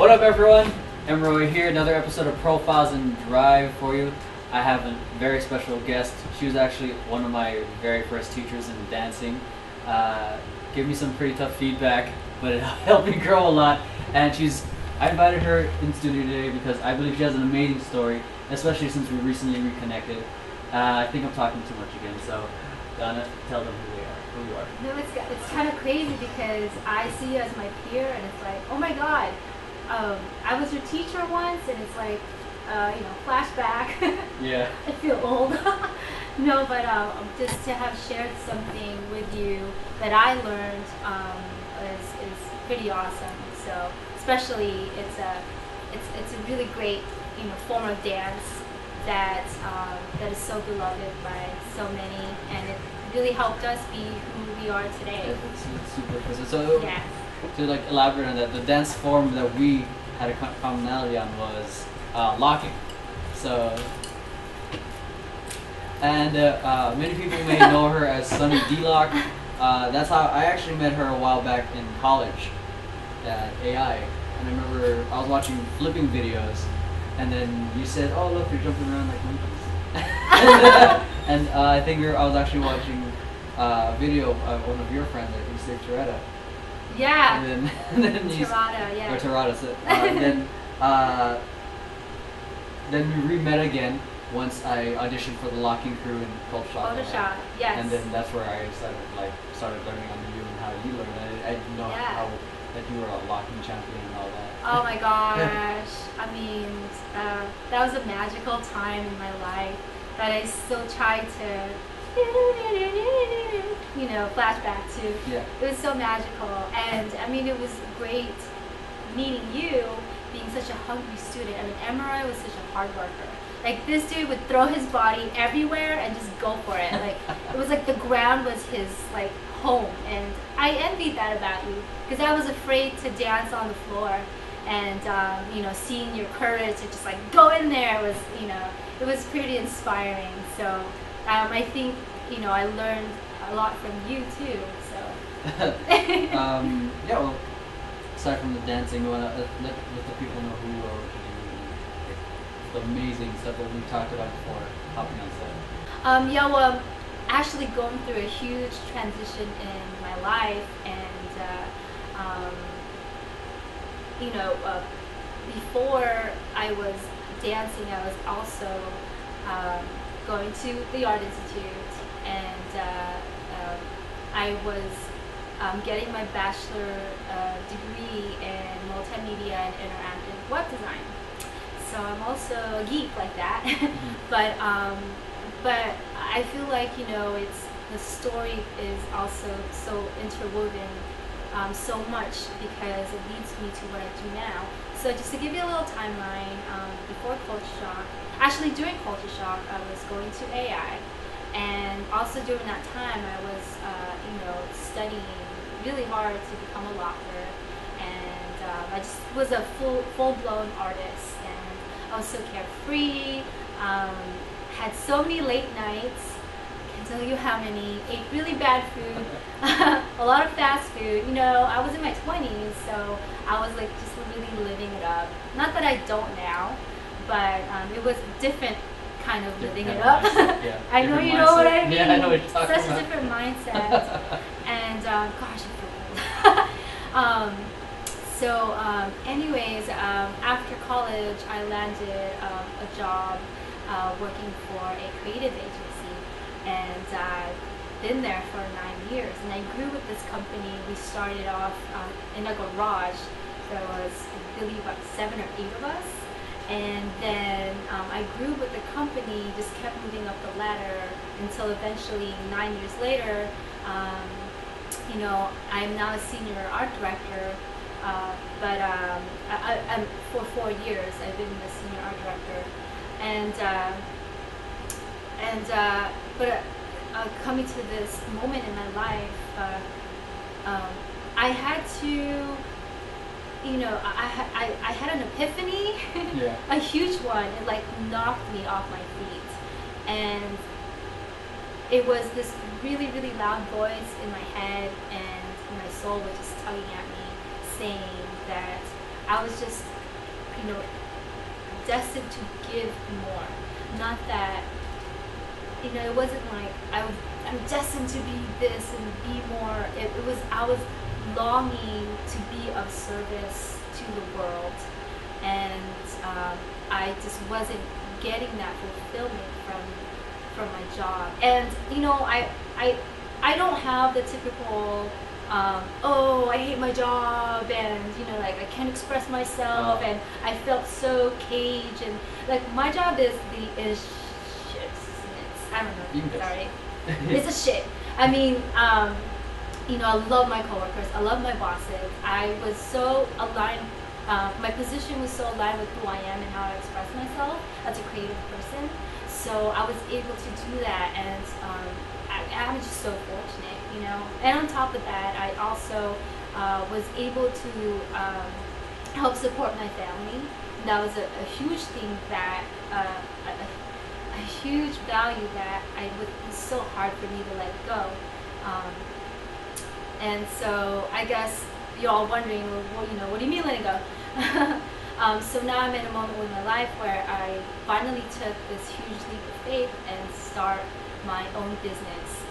What up, everyone? Emeroy here, another episode of Profiles in Drive for you. I have a very special guest. She was actually one of my very first teachers in dancing. Gave me some pretty tough feedback, but it helped me grow a lot. And I invited her in studio today because I believe she has an amazing story, especially since we recently reconnected. I think I'm talking too much again, so Donna, tell them who you are. No, it's kind of crazy because I see you as my peer, and it's like, oh my god, I was your teacher once, and it's like, flashback. Yeah. I feel old. No, but just to have shared something with you that I learned is pretty awesome. So especially it's a really great form of dance that is so beloved by so many, and it really helped us be who we are today. It's super impressive. So yes. To elaborate on that, the dance form that we had a commonality on was locking. So, and many people may know her as Sunny D-Lock. That's how I actually met her a while back in college at AI. And I remember I was watching flipping videos, and then you said, "Oh, look, you're jumping around like monkeys." and I think I was actually watching a video of one of your friends, I think, Steve Toretta. Yeah. And then Tirada, yeah. Or Tirada. So, then we re-met again once I auditioned for the locking crew in Culture Shock. Culture Shock, yes. And then that's where I started learning under you and how you learned. I didn't know how that you were a locking champion and all that. Oh my gosh! I mean, that was a magical time in my life that I still try to, flashback to. Yeah. It was so magical, and I mean, it was great meeting you, being such a hungry student. I mean, Emeroy was such a hard worker. Like, this dude would throw his body everywhere and just go for it. Like, it was like the ground was his home, and I envied that about you because I was afraid to dance on the floor, and seeing your courage to just go in there was it was pretty inspiring. So I think I learned a lot from you too. So yeah, well, aside from the dancing, you want to let the people know who you are, the amazing stuff that we talked about before hopping on set. Yeah, well, actually going through a huge transition in my life, and before I was dancing, I was also going to the Art Institute, and I was getting my bachelor degree in multimedia and interactive web design. So I'm also a geek like that. but I feel like it's the story is also so interwoven so much because it leads me to what I do now. So just to give you a little timeline, before Culture Shock, actually during Culture Shock, I was going to AI, and also during that time I was studying really hard to become a locker, and I just was a full-blown artist, and I was so carefree, had so many late nights, can't tell you how many, ate really bad food, a lot of fast food. I was in my 20s, so I was just really living it up. Not that I don't now, but it was different kind of living it up. Yeah, I know you know what I mean. Yeah, I know what you're talking Such about. a different mindset. And gosh, I feel old. Anyways, after college, I landed a job working for a creative agency, and I've been there for 9 years. And I grew with this company. We started off in a garage. There was, I believe, about 7 or 8 of us. And then I grew with the company, just kept moving up the ladder until eventually 9 years later, I'm now a senior art director, but I'm for 4 years I've been the senior art director, but coming to this moment in my life, I had to. I had an epiphany, yeah. A huge one. It knocked me off my feet, and it was this really, really loud voice in my head, and my soul was just tugging at me, saying that I was just, you know, destined to give more. Not that, you know, it wasn't like I'm destined to be this and be more. It was, I was longing to be of service to the world, and I just wasn't getting that fulfillment from my job. And you know, I don't have the typical oh, I hate my job, and you know, like I can't express myself, and I felt so caged, and like my job is shit. I don't know. Sorry, it's a shit. I mean, you know, I love my coworkers. I love my bosses. I was so aligned. My position was so aligned with who I am and how I express myself as a creative person. So I was able to do that, and I'm just so fortunate, you know. And on top of that, I also was able to help support my family. That was a huge thing that, a huge value that it was so hard for me to let go. And so I guess you're all wondering, well, you know, what do you mean letting go? So now I'm in a moment with my life where I finally took this huge leap of faith and start my own business.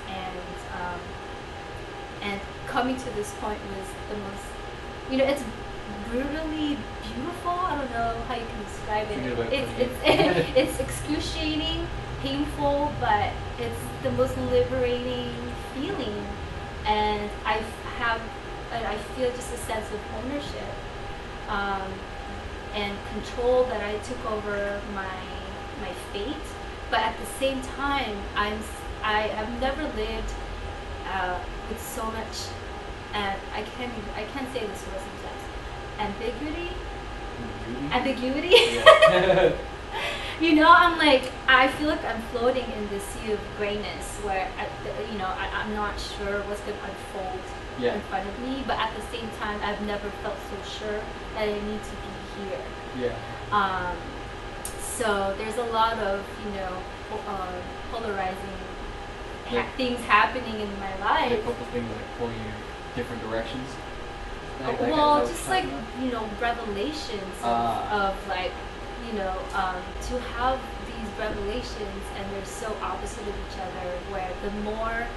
And coming to this point was the most, you know, it's brutally beautiful. I don't know how you can describe it. It's excruciating, painful, but it's the most liberating feeling. And I feel just a sense of ownership and control that I took over my fate. But at the same time, I have never lived with so much, and I can't say this word sometimes. Ambiguity. Yeah. You know, I'm like, I feel like I'm floating in this sea of grayness where, you know, I'm not sure what's going to unfold in front of me, but at the same time, I've never felt so sure that I need to be here. Yeah. So there's a lot of, you know, polarizing things happening in my life. A couple things like pulling you different directions. Well, just like, you know, revelations of like, you know, to have these revelations and they're so opposite of each other, where the more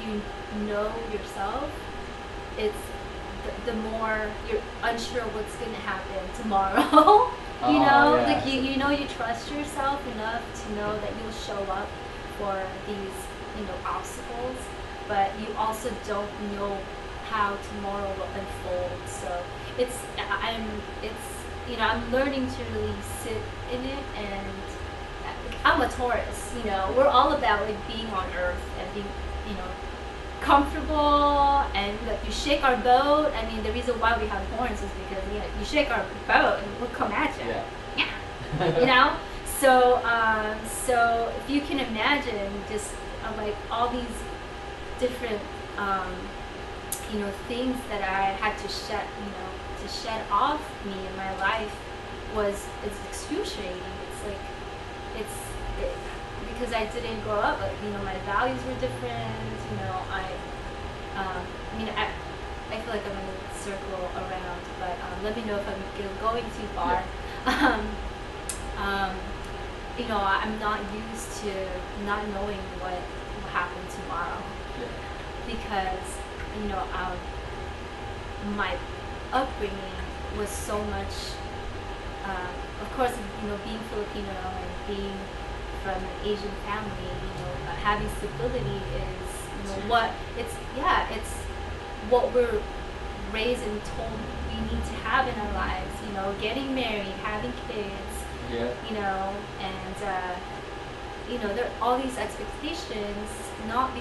you know yourself, it's the more you're unsure what's going to happen tomorrow. You know, like you know, you trust yourself enough to know that you'll show up for these, you know, obstacles, but you also don't know how tomorrow will unfold. So it's you know, I'm learning to really sit in it, and I'm a Taurus, you know, we're all about like being on earth and being, you know, comfortable, and like you shake our boat. I mean, the reason why we have horns is because, you know, you shake our boat and we'll come at you. Yeah. You know? So so if you can imagine just like all these different you know, things that I had to shed, you know, to shed off me in my life it's excruciating. It's like because I didn't grow up, like, you know, my values were different. You know, I mean, I feel like I'm in a circle around, but let me know if I'm going too far. Yeah. You know, I'm not used to not knowing what will happen tomorrow. Yeah. Because, you know, my upbringing was so much, of course, you know, being Filipino and being from an Asian family, you know, having stability is, you know, it's what we're raised and told we need to have in our lives, you know, getting married, having kids, you know, and, you know, there are all these expectations, not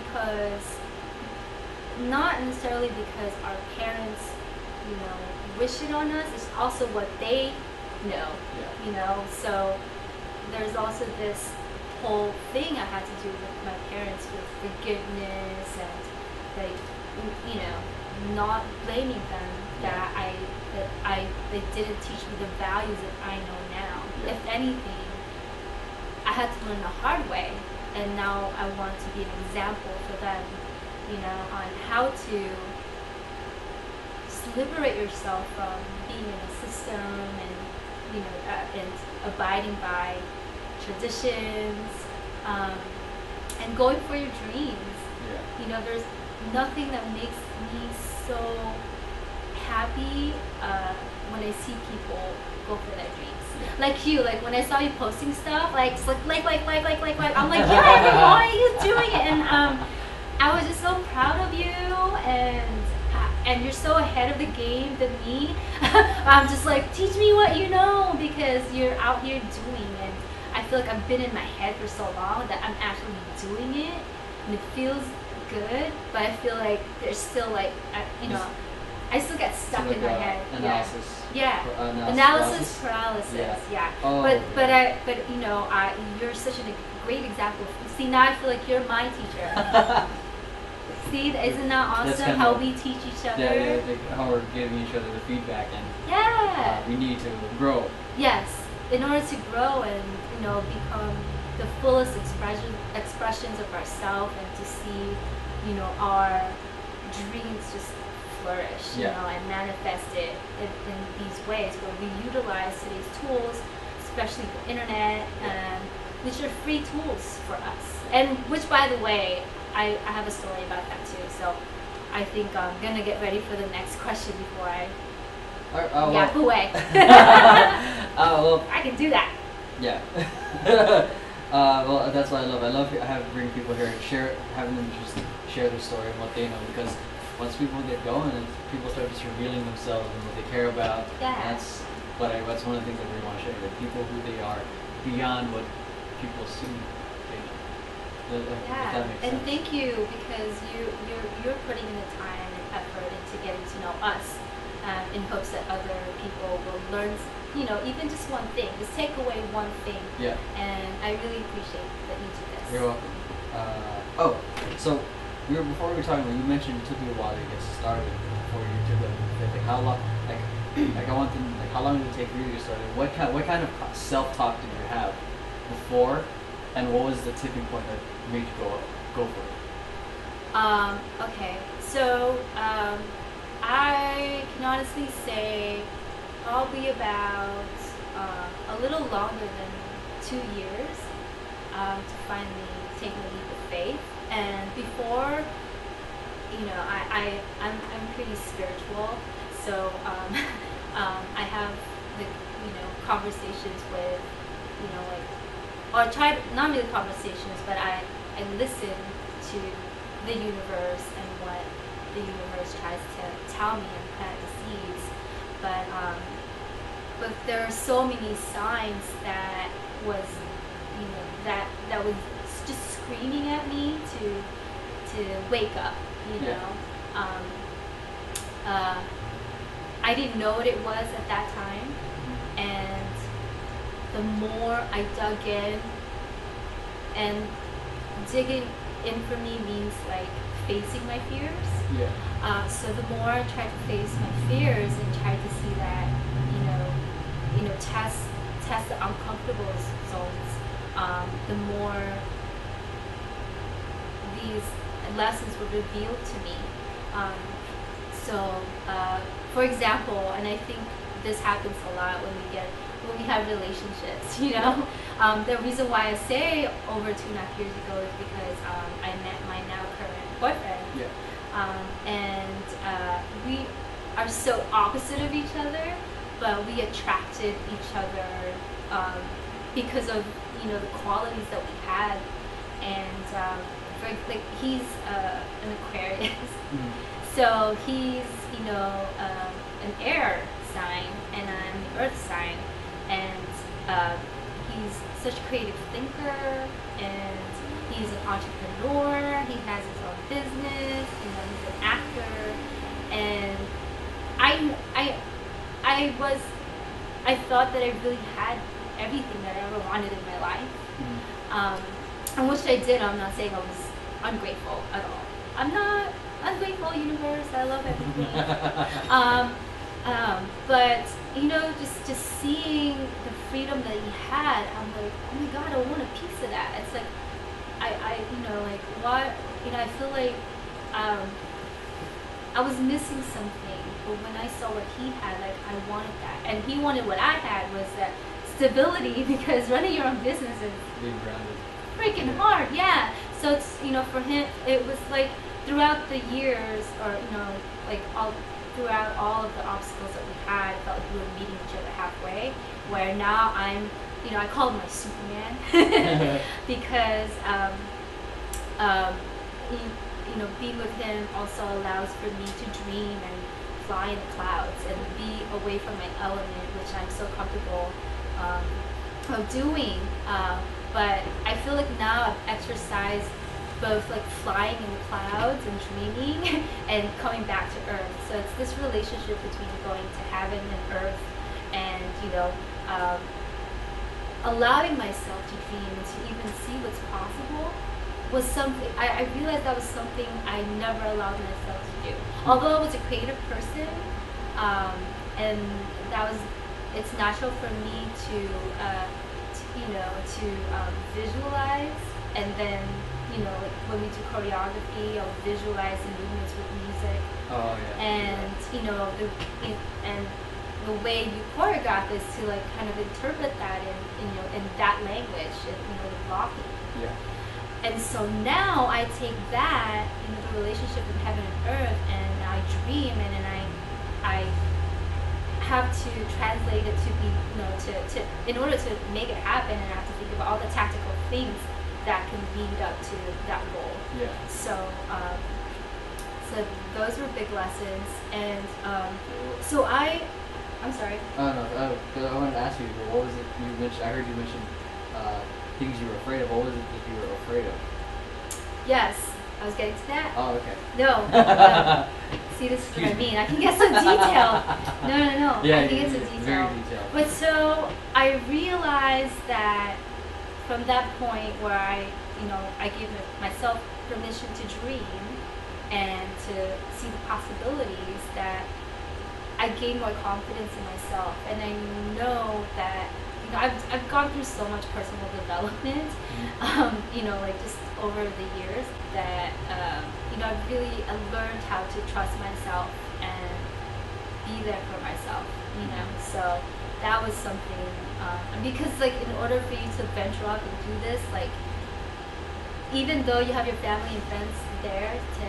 necessarily because our parents, you know, wish it on us. It's also what they know, you know. So there's also this whole thing I had to do with my parents with forgiveness and, like, you know, not blaming them that they didn't teach me the values that I know now. If anything, I had to learn the hard way, and now I want to be an example for them, you know, on how to liberate yourself from being in a system and and abiding by traditions, and going for your dreams. Yeah. There's nothing that makes me so happy when I see people go for their dreams. Like you, like when I saw you posting stuff, just like, I'm like, yeah, why are you doing it? And I was just so proud of you, and you're so ahead of the game than me. I'm just like, teach me what you know, because you're out here doing it. I feel like I've been in my head for so long that I'm actually doing it, and it feels good, but I feel like there's still like, I still get stuck in my head. Analysis. Yeah. Analysis paralysis. Yeah. Oh, but you're such a great example. See, now I feel like you're my teacher. See, isn't that awesome how we teach each other? Yeah, like how we're giving each other the feedback, and we need to grow. Yes, in order to grow and become the fullest expressions of ourselves, and to see our dreams just flourish, and manifest it in these ways where we utilize today's tools, especially the internet, which are free tools for us. And which, by the way, I have a story about that too. So I think I'm gonna get ready for the next question before I gap away. Well, I can do that. Yeah. Well, that's what I love. I have bring people here and having them just share their story and what they know, because once people get going and people start just revealing themselves and what they care about, that's one of the things that we want to share. The people who they are beyond what people assume they know. If that makes sense. And thank you, because you're putting in the time and effort into getting to know us, in hopes that other people will learn, even just one thing, just take away one thing. Yeah. And I really appreciate that you do this. You're welcome. So before we were talking about, you mentioned it took you a while to get started before you took the thing. How long? I want to how long did it take for you to get started? What kind of self-talk did you have before, and what was the tipping point that made you go for it? Okay, so I can honestly say probably about a little longer than 2 years to finally take a leap of faith. And before, I'm pretty spiritual, so I have the conversations with or try not really conversations, but I listen to the universe and what the universe tries to tell me and plant the seeds. But there are so many signs that was that was just screaming at me to wake up. I didn't know what it was at that time, and the more I dug in, and digging in for me means like facing my fears. Yeah. So the more I tried to face my fears and tried to see that, test the uncomfortable zones, the more these lessons were revealed to me. For example, and I think this happens a lot when we have relationships, the reason why I say over 2.5 years ago is because I met my now current boyfriend. Yeah. And we are so opposite of each other, but we attracted each other because of the qualities that we had. And he's an Aquarius, so he's an air sign, and I'm the earth sign, and he's such a creative thinker, and he's an entrepreneur. He has his own business. He's an actor, and I thought that I really had everything that I ever wanted in my life, and which I did. I'm not saying I was ungrateful at all. I'm not ungrateful, universe. I love everything. But just seeing the freedom that he had, I'm like, oh my God, I want a piece of that. It's like what I feel like I was missing something, but when I saw what he had, like I wanted that, and he wanted what I had was that stability because running your own business is Being grounded. freaking hard. Yeah. So it's for him it was like throughout the years, or like throughout all of the obstacles that we had, it felt like we were meeting each other halfway. Where now I'm, I call him my Superman because being with him also allows for me to dream and fly in the clouds and be away from my element, which I'm so comfortable of doing. But I feel like now I've exercised both like flying in the clouds and dreaming and coming back to earth. So it's this relationship between going to heaven and earth, and allowing myself to dream and to even see what's possible was something I realized that was something I never allowed myself to do. Although I was a creative person, and it's natural for me to visualize, and then like when we do choreography, I'll visualize the movements with music. Oh yeah. And and the way you choreograph is to like kind of interpret that in that language, and the blocking. Yeah. And so now I take that, the relationship with heaven and earth, and I dream, and then I have to translate it to be, to in order to make it happen, and I have to think about all the tactical things that can lead up to that goal. Yeah. So those were big lessons, and so I'm sorry. Oh no, I wanted to ask you, what was it you mentioned? I heard you mention things you were afraid of. What was it that you were afraid of? Yes, I was getting to that. Oh, okay. No. See, this is what I mean. I can get some detail. No. Yeah, I can get some detail. Very detailed. But so I realized that from that point where I gave myself permission to dream and to see the possibilities, that I gained more confidence in myself, and I know that I've gone through so much personal development, like just over the years, that I've learned how to trust myself and be there for myself. So that was something, because like in order for you to venture out and do this, like even though you have your family and friends there to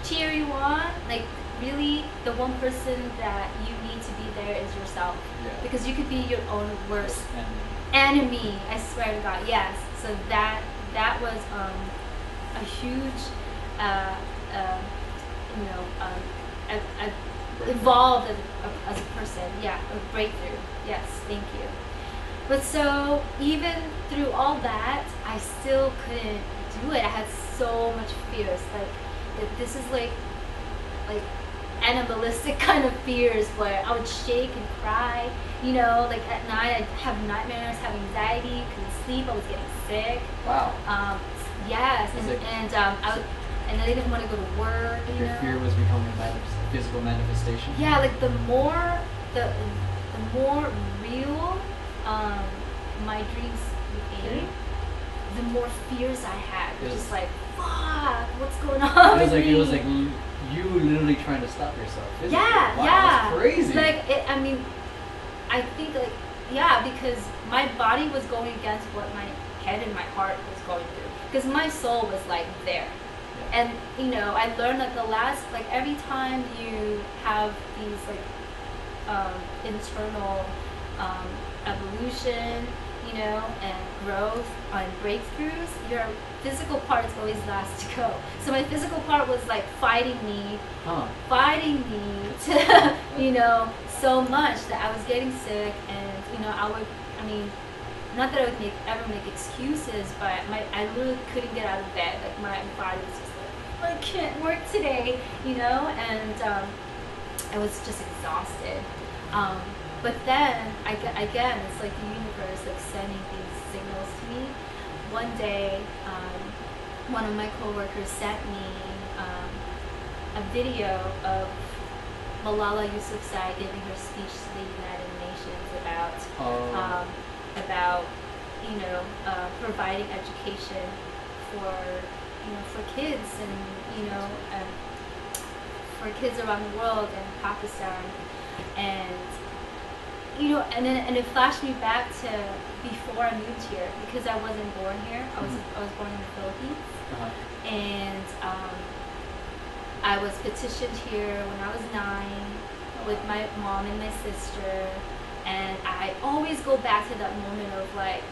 cheer you on, like really the one person that you need to be there is yourself. Yeah. Because you could be your own worst enemy. I swear to God, yes. So that was a huge, I evolved as a person. Yeah, a breakthrough. Yes, thank you. But so even through all that, I still couldn't do it. I had so much fears. Like this is like animalistic kind of fears where I would shake and cry. Like at night I'd have nightmares, have anxiety, couldn't sleep. I was getting sick. Wow. Yes, and I didn't want to go to work. Your fear was becoming a physical manifestation. Yeah, like the more real my dreams became, the more fears I had. It was just like, fuck, what's going on? It was like you literally trying to stop yourself. Yeah, wow, yeah. That's crazy. Like I think because my body was going against what my head and my heart was going through. Because my soul was like there. Yeah. And I learned that every time you have these internal evolution, and growth and breakthroughs, your physical part is always last to go. So my physical part was like fighting me to, so much that I was getting sick, and not that I would ever make excuses, but I literally couldn't get out of bed. Like my body was just like, I can't work today, and I was just exhausted. But then, again, it's like the universe sending these signals to me. One day, one of my coworkers sent me a video of Malala Yousafzai giving her speech to the United Nations about providing education for kids and for kids around the world in Pakistan, and you know, and it flashed me back to before I moved here, because I wasn't born here. I was born in the Philippines, and I was petitioned here when I was 9 with my mom and my sister, and I always go back to that moment of like,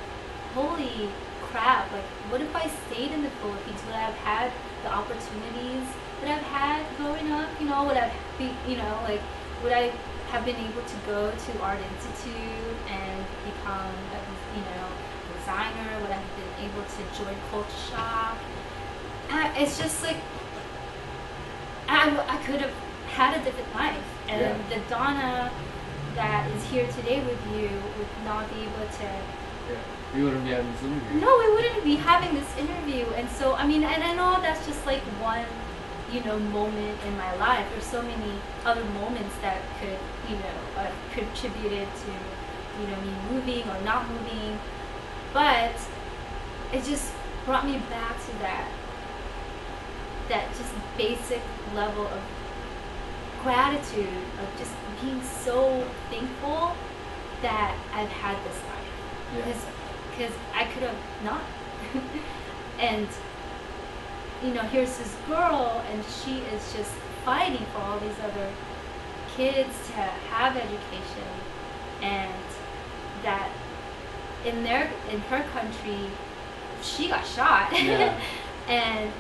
holy crap, like what if I stayed in the Philippines? Would I have had the opportunities that I've had growing up? You know, would I be, you know, like, would I have been able to go to Art Institute and become a, you know, designer? Would I have been able to join Culture Shock? It's just like, I could have had a different life, and the Donna that is here today with you would not be able to. We wouldn't be having this interview. No, we wouldn't be having this interview. And so, I mean, and I know that's just like one, you know, moment in my life. There's so many other moments that could, you know, contributed to, you know, me moving or not moving. But it just brought me back to that just basic level of gratitude, of just being so thankful that I've had this life. Because I could have not. And, you know, here's this girl, and she is just fighting for all these other kids to have education, and that in her country, she got shot. And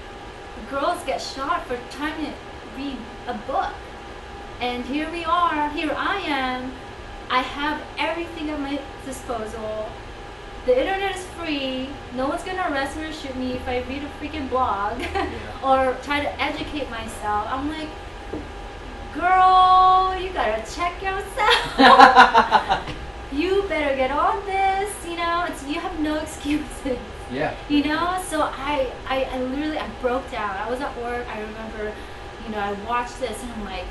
girls get shot for trying to read a book. And here I am, I have everything at my disposal. The internet is free. No one's gonna arrest me or shoot me if I read a freaking blog or try to educate myself. I'm like, girl, you gotta check yourself. You better get on this. You know, you have no excuses. You know, so I literally broke down. I was at work. I remember, you know, I watched this and I'm like,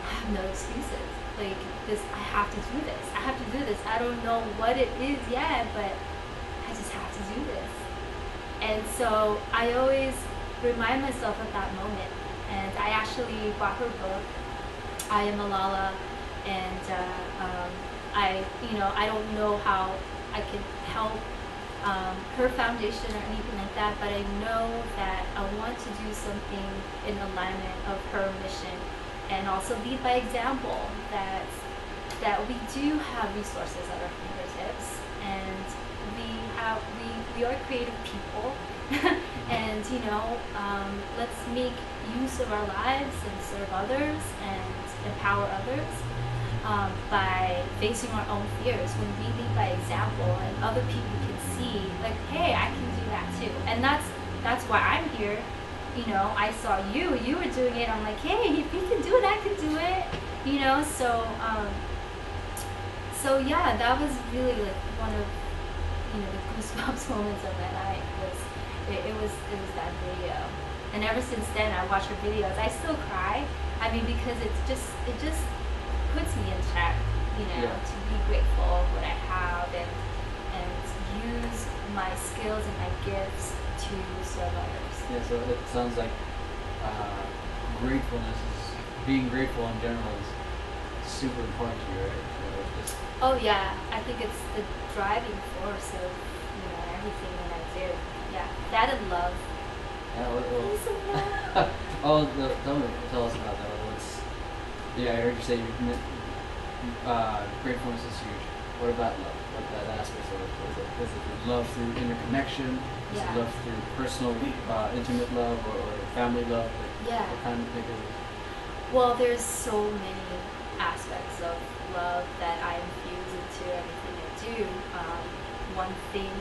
I have no excuses. Like this, I have to do this. I have to do this. I don't know what it is yet, but I just have to do this. And so I always remind myself of that moment. And I actually bought her book, I Am Malala, and I don't know how I could help her foundation or anything like that, but I know that I want to do something in alignment of her mission, and also lead by example, that we do have resources at our fingertips, and we are creative people. And you know, let's make use of our lives and serve others and empower others by facing our own fears. When we lead by example and other people can see, like, hey, I can do that too. And that's why I'm here. You know, I saw you were doing it. I'm like, hey, if you can do it, I can do it. You know, so yeah, that was really like one of, you know, the goosebumps moments of my life. It was that video. And ever since then, I watch her videos. I still cry. I mean, because it just puts me in check, you know, to be grateful of what I have and use my skills and my gifts to serve others. Yeah, so it sounds like gratefulness being grateful in general is super important to you, right? So oh yeah, I think it's the driving force of, you know, everything that I do. Yeah, that and love. Yeah, tell us about that. I heard you say gratefulness is huge. What about love? What that aspect of it? Is it love through interconnection? Is it love through personal, intimate love, or family love? Like, what kind of thing is it? Well, there's so many aspects of love that I infuse into everything I do. One thing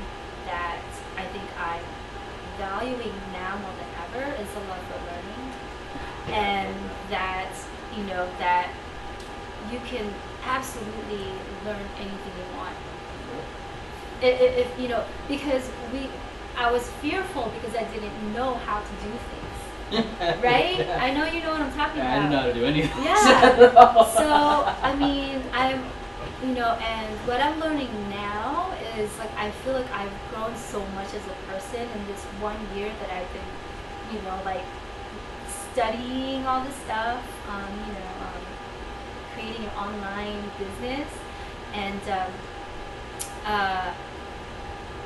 that I think I'm valuing now more than ever is the love for learning, and that, you know, that you can absolutely learn anything you want. If you know, because I was fearful because I didn't know how to do things. Right? I know you know what I'm talking about. I didn't know how to do anything. Yeah. So I mean, you know, and what I'm learning now is, like, I feel like I've grown so much as a person in this 1 year that I've been, you know, like, studying all this stuff, creating an online business, and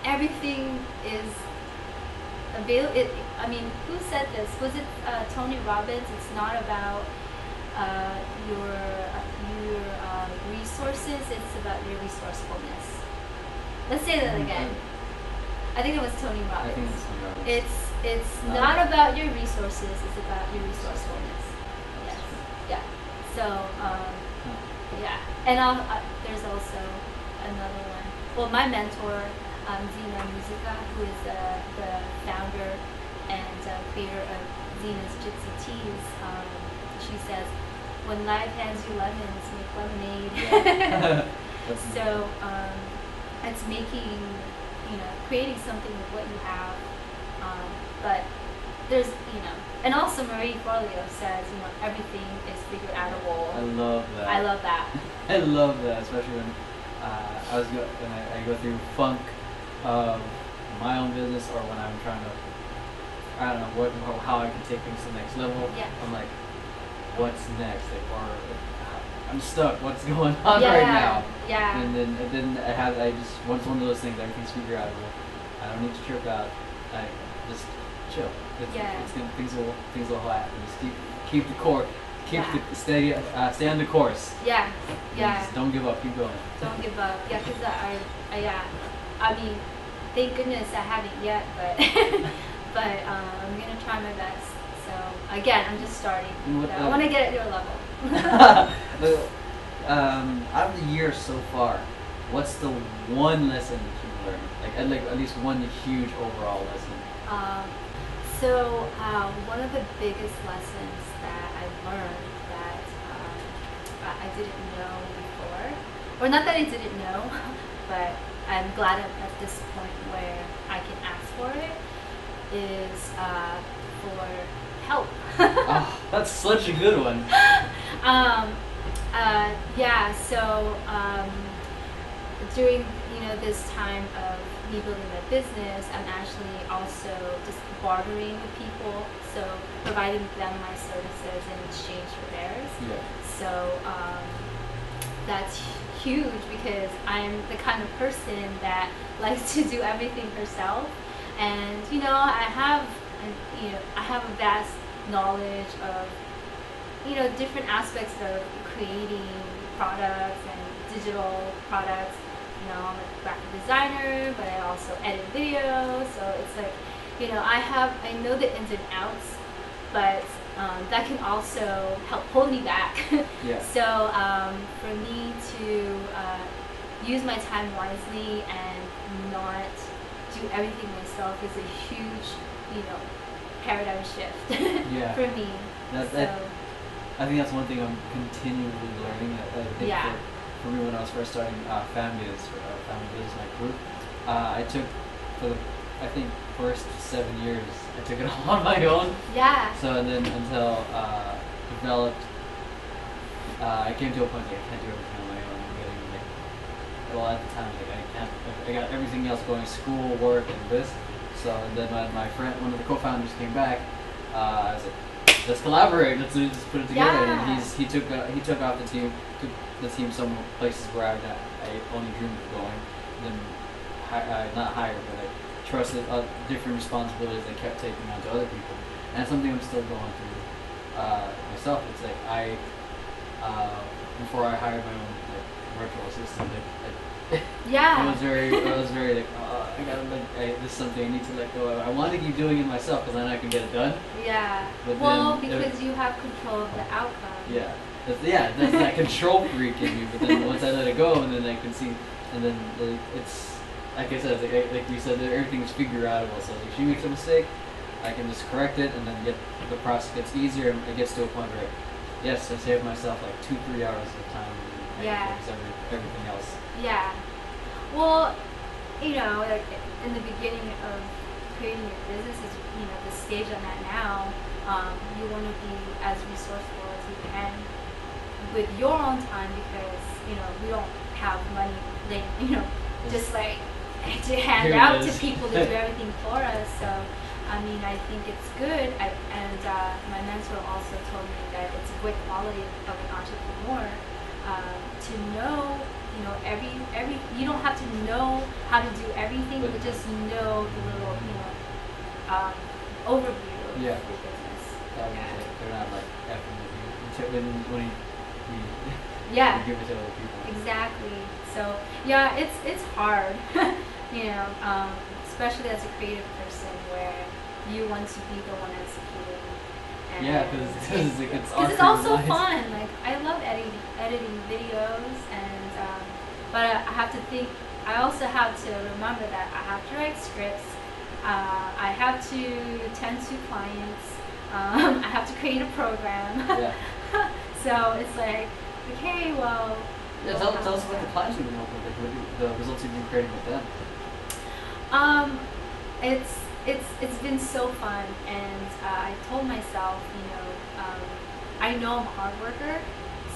everything is available. I mean, who said this? Was it Tony Robbins? It's not about your resources. It's about your resourcefulness. Let's say that again. I think it was Tony Robbins. I think it's Tony Robbins. It's not about your resources. It's about your resourcefulness. Yes. Yeah. So yeah, and there's also another one. Well, my mentor, Zina Musica, who is the founder and creator of Zina's Gypsy Teas, she says, "When life hands you lemons, make lemonade." So it's making, creating something with what you have. But there's, and also Marie Forleo says, everything is figure outable. I love that. I love that. I love that, especially when I go through funk of my own business, or when I'm trying to, I don't know how I can take things to the next level. Yeah. I'm like, what's next? I'm stuck. What's going on right now? Yeah. And then once one of those things, everything's figure outable. I don't need to trip out. I just chill. Things will happen. Just keep the core. Stay on the course. Yeah. Yeah. Just don't give up. Keep going. Don't give up. Yeah, because I mean, thank goodness I haven't yet, but I'm gonna try my best. So again, I'm just starting. I want to get at your level. Out of the year so far, what's the one lesson that you've learned? Like at least one huge overall lesson. So one of the biggest lessons that I learned that I didn't know before, or not that I didn't know, but I'm glad I'm at this point where I can ask for it, is for help. Oh, that's such a good one. So during this time of me building my business, I'm actually also just bartering with people, so providing them my services in exchange for theirs. Yeah. So that's huge, because I'm the kind of person that likes to do everything herself, and I have a vast knowledge of different aspects of creating products and digital products. I'm a graphic designer, but I also edit videos, so it's like I know the ins and outs, but that can also help hold me back. Yeah. So for me to use my time wisely and not do everything myself is a huge paradigm shift. Yeah. For me. I think that's one thing I'm continually learning. I think for me, when I was first starting family business, my group, I took for the first 7 years, I took it all on my own. Yeah. So then until developed, I came to a point I can't do everything on my own. At the time, I can't. I got everything else going, school, work, and this. So then when my friend, one of the co-founders, came back, I was like, let's collaborate. Let's just put it together. Yeah. And he took off the team, took the team some places where I only dreamed of going. And then not hired, but I trusted different responsibilities I kept taking on to other people. And it's something I'm still going through myself. It's like before I hired my own virtual assistant, it was very like, I gotta this is something I need to let go of. I want to keep doing it myself because then I can get it done. Yeah. But because you have control of the outcome. Yeah. There's that control freak in you. But then once I let it go, and then I can see, and then it's like I said, like we said, everything's figure outable. So if she makes a mistake, I can just correct it, and then the process gets easier, and it gets to a point where, yes, I save myself like 2-3 hours of time. And I focus everything else. Yeah. Well, like in the beginning of creating your business, is the stage I'm at now. You want to be as resourceful as you can with your own time, because we don't have money, just like to hand out to people to do everything for us. So I mean, I think it's good. My mentor also told me that it's a great quality of an entrepreneur to know, you don't have to know how to do everything, but just know the little, overview of your business. They're not like effing with you when you give it to other people. Exactly. So yeah, it's hard, especially as a creative person where you want to be the one executing. Because it's also fun. Like I love editing videos, and but I have to think. I also have to remember that I have to write scripts. I have to tend to clients. I have to create a program. Yeah. So it's like, okay, well. Yeah, tell us about the clients you've been working with, the results you've been creating with them. It's been so fun, and I told myself, I know I'm a hard worker,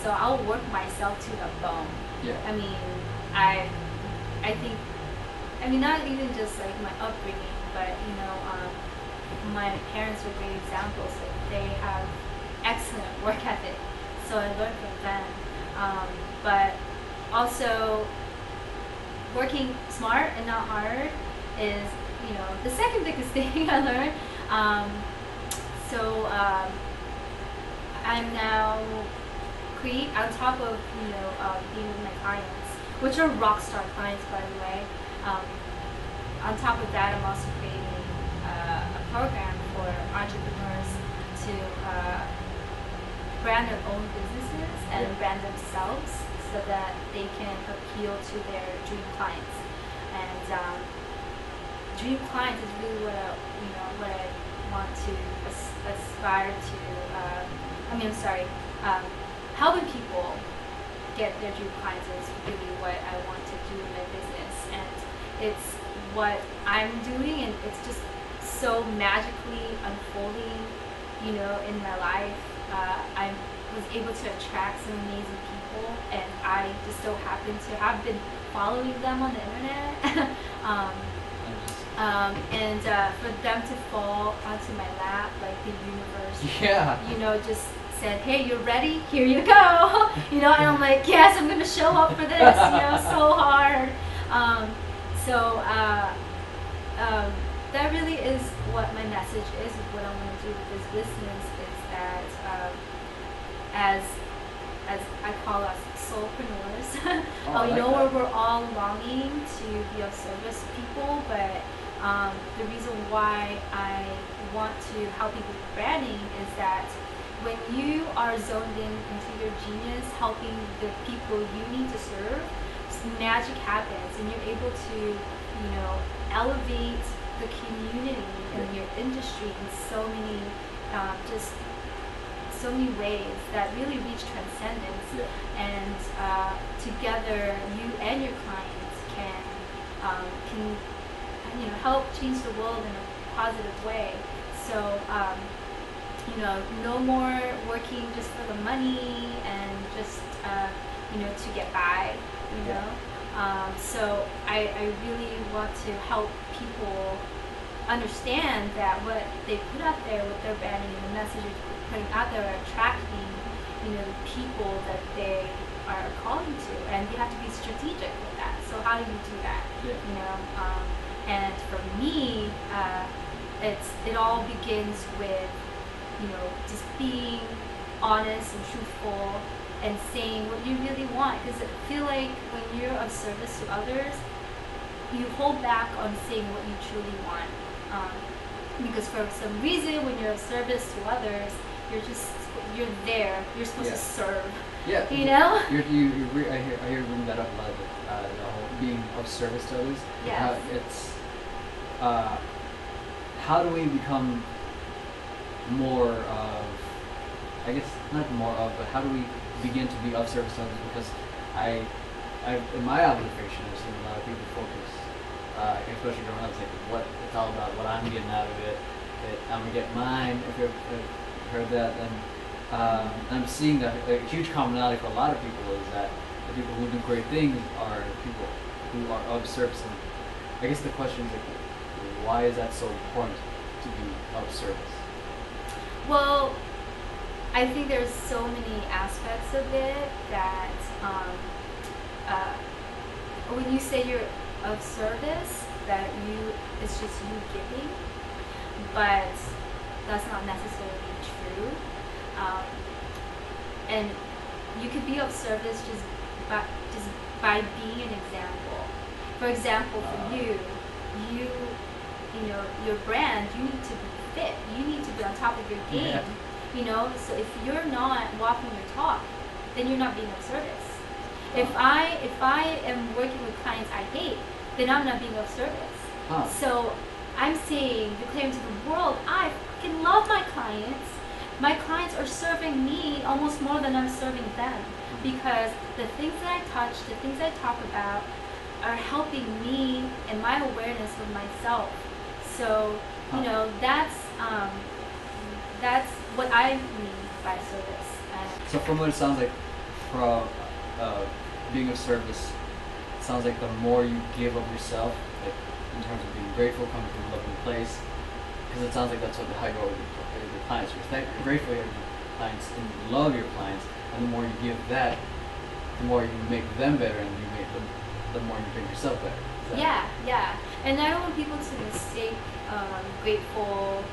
so I'll work myself to the bone. Yeah. I mean, I think, not even just like my upbringing, but my parents were great examples. Like they have excellent work ethic, so I learned from them. But also, working smart and not hard is, the second biggest thing I learned. I'm now on top of being with my clients, which are rock star clients, by the way. On top of that, I'm also creating a program for entrepreneurs to brand their own businesses and brand themselves, so that they can appeal to their dream clients. And dream clients is really what I want to aspire to. Helping people get their dream clients is really what I want to do in my business, and it's what I'm doing, and it's just so magically unfolding, in my life. I was able to attract some amazing people, and I just so happen to have been following them on the internet. And for them to fall onto my lap, like the universe, just said, hey, you're ready? Here you go. And I'm like, yes, I'm gonna show up for this, so hard. That really is what my message is what I want to do with this business, is that as I call us soulpreneurs, where we're all longing to be of service to people, but the reason why I want to help people with branding is that when you are zoned into your genius, helping the people you need to serve, magic happens, and you're able to, elevate the community and your industry in so many, so many ways that really reach transcendence. And together, you and your clients can help change the world in a positive way. So, no more working just for the money and just, to get by, So I really want to help people understand that what they put out there with their branding and the messages they're putting out there are attracting, the people that they are calling to, and you have to be strategic with that. So how do you do that? And for me, it all begins with, just being honest and truthful and saying what you really want. Because I feel like when you're of service to others, you hold back on saying what you truly want. Because for some reason, when you're of service to others, you're there. You're supposed to serve. Yeah. You know? I hear you bring that up a lot, the whole being of service to others. Yes. How do we become more of, I guess not more of, but how do we begin to be of service to others? Because in my observation, I've seen a lot of people focus, especially growing up, thinking it's all about what I'm getting out of it. That I'm gonna get mine. If you've heard that, then I'm seeing that a huge commonality for a lot of people is that the people who do great things are people who are of service. And I guess the question is, why is that so important to be of service? Well, I think there's so many aspects of it that when you say you're of service, that it's just you giving, but that's not necessarily true. And you could be of service just by being an example. For example, for you know, your brand, you need to be fit. You need to be on top of your game. Yeah. You know, so if you're not walking your talk, then you're not being of service. If I am working with clients I hate, then I'm not being of service. So I'm saying, declaring to the world, I fucking love my clients. My clients are serving me almost more than I'm serving them, because the things that I touch, the things I talk about, are helping me and my awareness of myself. So, you know, that's what I mean by service. So from what it sounds like, from being of service, it sounds like the more you give of yourself, like in terms of being grateful, coming from a loving place, because it sounds like that's how you are with your clients. You're grateful for your clients and you love your clients, and the more you give that, the more you make them better, and you make them, the more you make yourself better. Yeah. And I don't want people to mistake grateful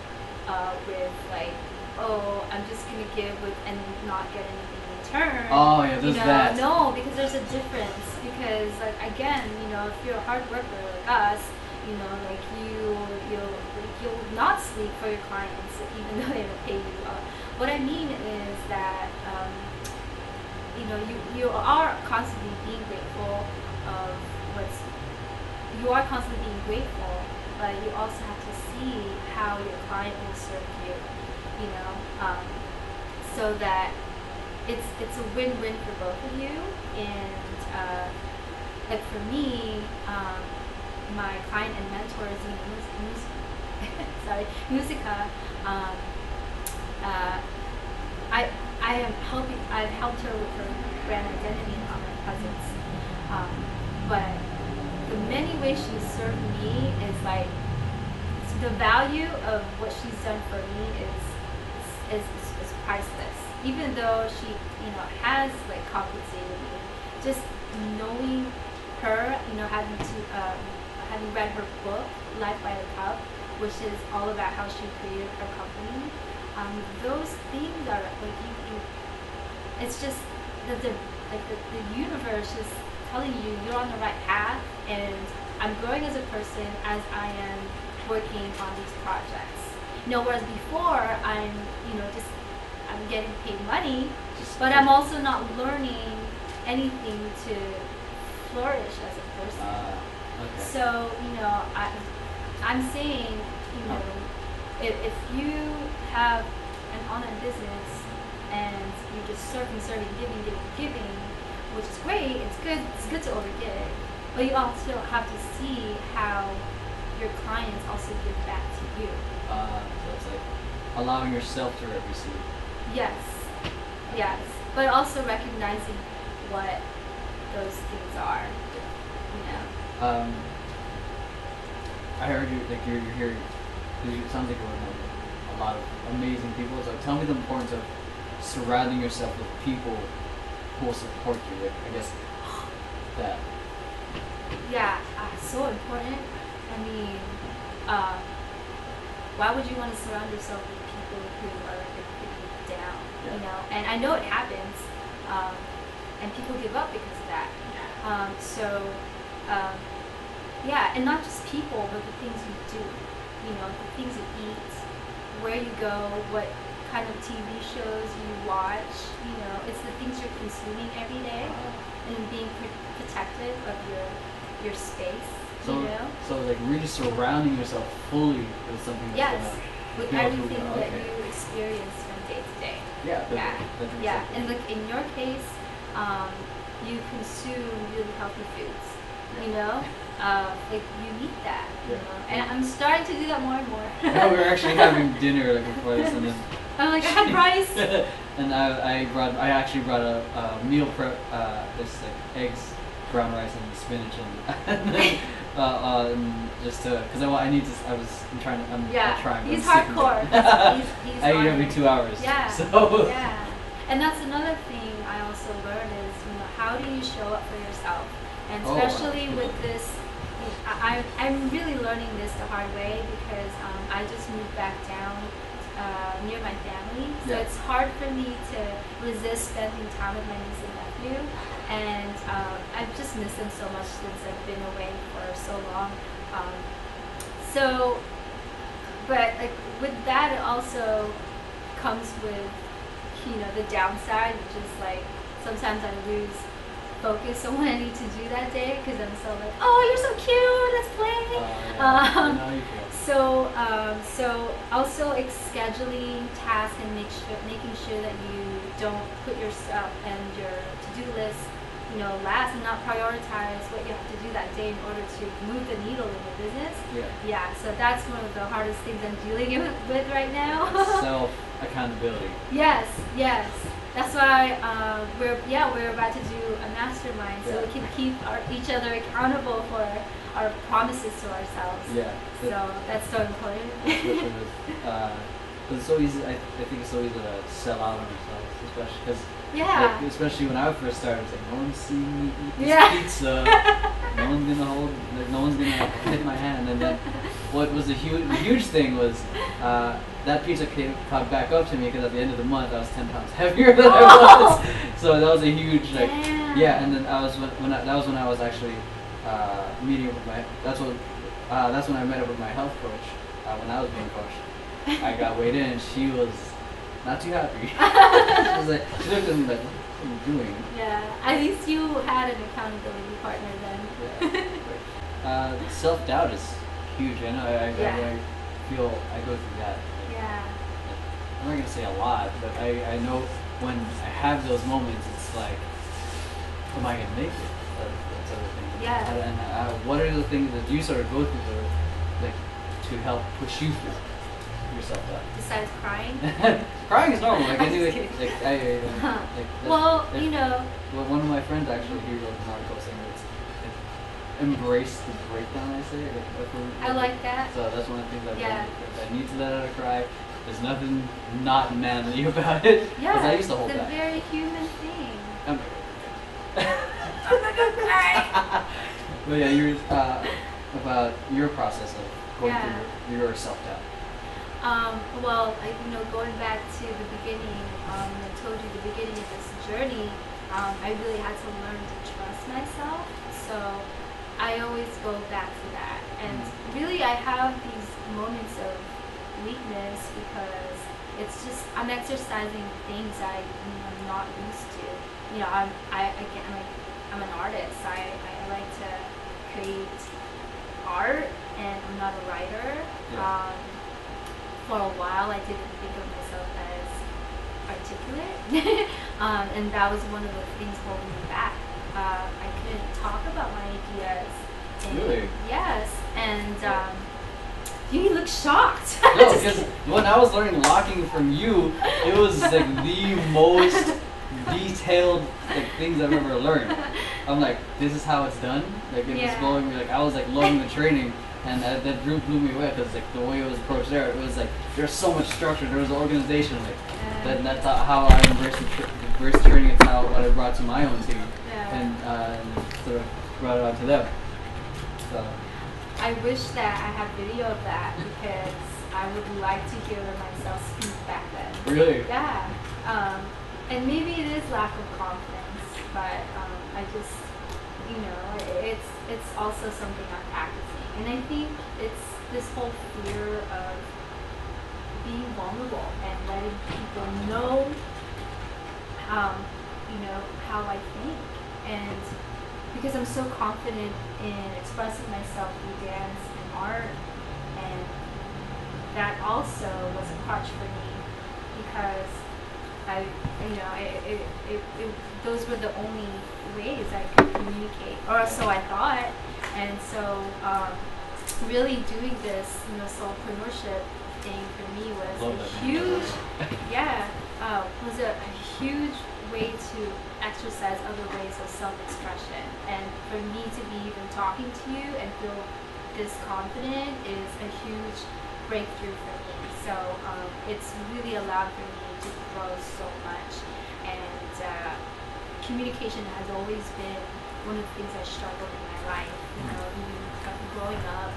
with like, oh, I'm just gonna give and not get anything in return. Oh yeah, there's that. No, because there's a difference. Because like again, you know, if you're a hard worker like us, you know, like you'll not sleep for your clients even though they don't pay you. What I mean is that you know, you are constantly being grateful of you are constantly being grateful, but you also have to see how your client will serve you, you know, so that it's a win-win for both of you. And like for me, my client and mentor is Musica. I've helped her with her brand identity and online presence. But the many ways she's served me is like, the value of what she's done for me is priceless. Even though she, you know, has like compensated me, just knowing her, you know, having read her book, Life by the Cup, which is all about how she created her company. Those things are like it's just the universe is telling you you're on the right path, and I'm growing as a person as I am working on these projects. You know, whereas before I'm getting paid money, but I'm also not learning anything to flourish as a person. Okay. So, you know, I'm saying, you know, if you have an online business and you're just serving, giving, which is great, it's good to overgive, but you also have to see how your clients also give back to you. So it's like allowing yourself to receive. Yes, but also recognizing what those things are, you know. I heard you, like you're here, it sounds like you're with a lot of amazing people. So tell me the importance of surrounding yourself with people who will support you. Like, I guess that. Yeah, so important. I mean, why would you want to surround yourself with people who are like putting you down? Yeah. You know, and I know it happens, and people give up because of that. Yeah, and not just people, but the things you do. You know, the things you eat, where you go, what kind of TV shows you watch. You know, it's the things you're consuming every day, and being protective of your space. So, you know? So like really surrounding yourself fully with something that's gonna with build everything who you are. that Okay. you experience from day to day. Yeah. And like in your case, you consume really healthy foods. Yeah. You know, like you need that. Yeah. You know, and I'm starting to do that more and more. Yeah, we were actually having dinner like before this, and then I'm like, I had rice. and I actually brought a meal prep. There's like eggs brown rice and spinach and then, just to because I need to I'm trying to I'm not trying. He's I'm sticking to hardcore. it. He's I eat on every it. 2 hours. Yeah. So Yeah. And that's another thing I also learned is, how do you show up for yourself? And especially with this, I'm really learning this the hard way because I just moved back down near my family. So it's hard for me to resist spending time with my niece and nephew. And I've just missed them so much since I've been away for so long. But like with that, it also comes with the downside, which is like sometimes I lose focus on what I need to do that day because I'm so like, oh, you're so cute, let's play. I know you feel. So also like scheduling tasks and making sure that you don't put yourself and your to-do list last and not prioritize what you have to do that day in order to move the needle in your business. Yeah, so that's one of the hardest things I'm dealing with right now. Self-accountability. Yes. That's why we're about to do a mastermind so we can keep each other accountable for our promises to ourselves. Yeah. So that's so important. That's what it is. But it's so easy. I think it's so easy to sell out on ourselves, especially because. Like, especially when I first started, it's like no one's seeing me eat this pizza. No one's gonna hit my hand. And then what was the huge thing was that pizza came back up to me because at the end of the month I was 10 pounds heavier than I was. So that was a huge And then that was when I was actually meeting up with my. That's when I met up with my health coach when I was being coached. I got weighed in. She was not too happy. She looked at me like, what are you doing? Yeah, at least you had an accountability partner then. Yeah. Self-doubt is huge. I know. I feel I go through that. I'm not gonna say a lot, but I know when I have those moments, it's like, am I gonna make it? That's other thing. Yeah. And what are the things that you sort of go through, like, to help push you through yourself out? Besides crying? Crying is normal. Like anyway, one of my friends actually wrote an article saying it's embrace the breakdown. I say. I like that. So that's one of the things I've done. I need to let out a cry. There's nothing not manly about it. Yeah. Because I used to hold it's a back. very human thing. I'm not gonna cry. But yeah, you're about your process of going through your self-doubt. Going back to the beginning, I told you the beginning of this journey, I really had to learn to trust myself. So I always go back to that. And really I have these moments of weakness because it's just, I'm exercising things I'm not used to. I'm an artist. I like to create art and I'm not a writer. For a while, I didn't think of myself as articulate, and that was one of the things holding me back. I couldn't talk about my ideas. Really? Yes, and you look shocked. No, because when I was learning locking from you, it was like the most detailed things I've ever learned. I'm like, this is how it's done. Like it was blowing me. Like I was like loving the training. And that blew me away because like the way it was approached there, it was like there's so much structure, there was an organization, that's how I embraced training. It's what I brought to my own team, and sort of brought it onto them. So I wish that I had video of that because I would like to hear myself speak back then. Really? Yeah. And maybe it is lack of confidence, but I just it's also something I'm practicing. And I think it's this whole fear of being vulnerable and letting people know how I think. And because I'm so confident in expressing myself through dance and art, and that also was a crutch for me because those were the only ways I could communicate, or so I thought. And so really doing this soulpreneurship thing for me was was a huge way to exercise other ways of self-expression. And for me to be even talking to you and feel this confident is a huge breakthrough for me. So it's really allowed for me to grow so much. And communication has always been one of the things I struggled in my life. You know, even growing up,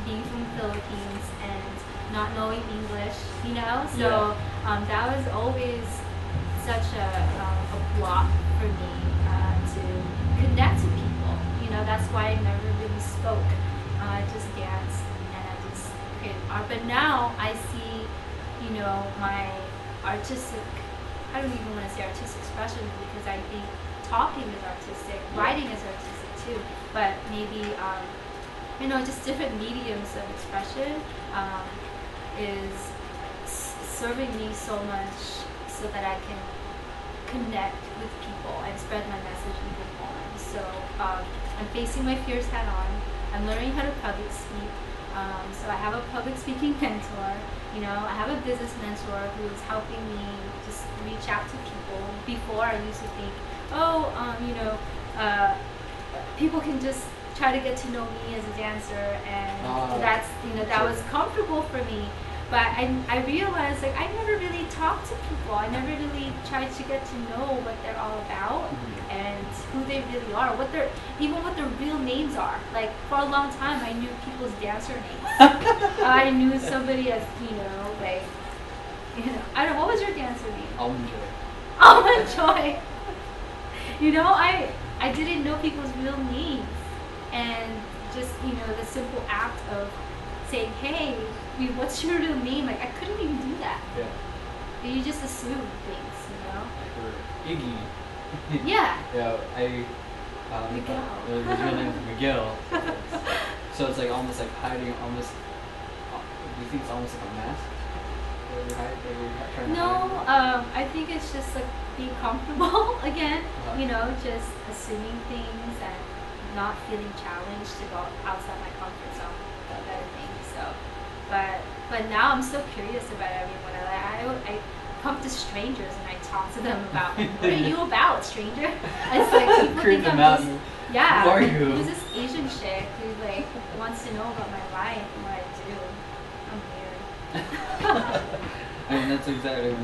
being from the Philippines and not knowing English, you know, so that was always such a block for me to connect to people. You know, that's why I never really spoke. I just danced and I just created art. But now I see, you know, my artistic, I don't even want to say artistic expression because I think talking is artistic, writing is artistic too, but maybe, you know, just different mediums of expression is serving me so much so that I can connect with people and spread my message even more. So I'm facing my fears head on. I'm learning how to public speak. So I have a public speaking mentor. You know, I have a business mentor who's helping me just reach out to people. Before I used to think, oh, you know, people can just try to get to know me as a dancer, and that's, you know, that was comfortable for me. But I realized, like, I never really talked to people. I never really tried to get to know what they're all about and who they really are, even what their real names are. Like, for a long time, I knew people's dancer names. I knew somebody as, you know, like, you know, I don't know, what was your dancer name? Almond Joy. Almond Joy. You know, I didn't know people's real names, and just, you know, the simple act of saying, hey, what's your real name? Like, I couldn't even do that. Yeah. You just assume things, you know? Like Iggy. Yeah. Yeah, Miguel. His real name is Miguel. So it's like almost like hiding, almost, do you think it's almost like a mask? That you're trying to hide? I think it's just like being comfortable again, you know, just assuming things and not feeling challenged to go outside my comfort zone, that kind of thing. So, but now I'm so curious about everyone. I come to strangers and I talk to them about, like, what are you about, stranger? It's like people think I'm this, who are you? Who's this Asian chick who like wants to know about my life and what I do? I'm weird. I mean, that's exactly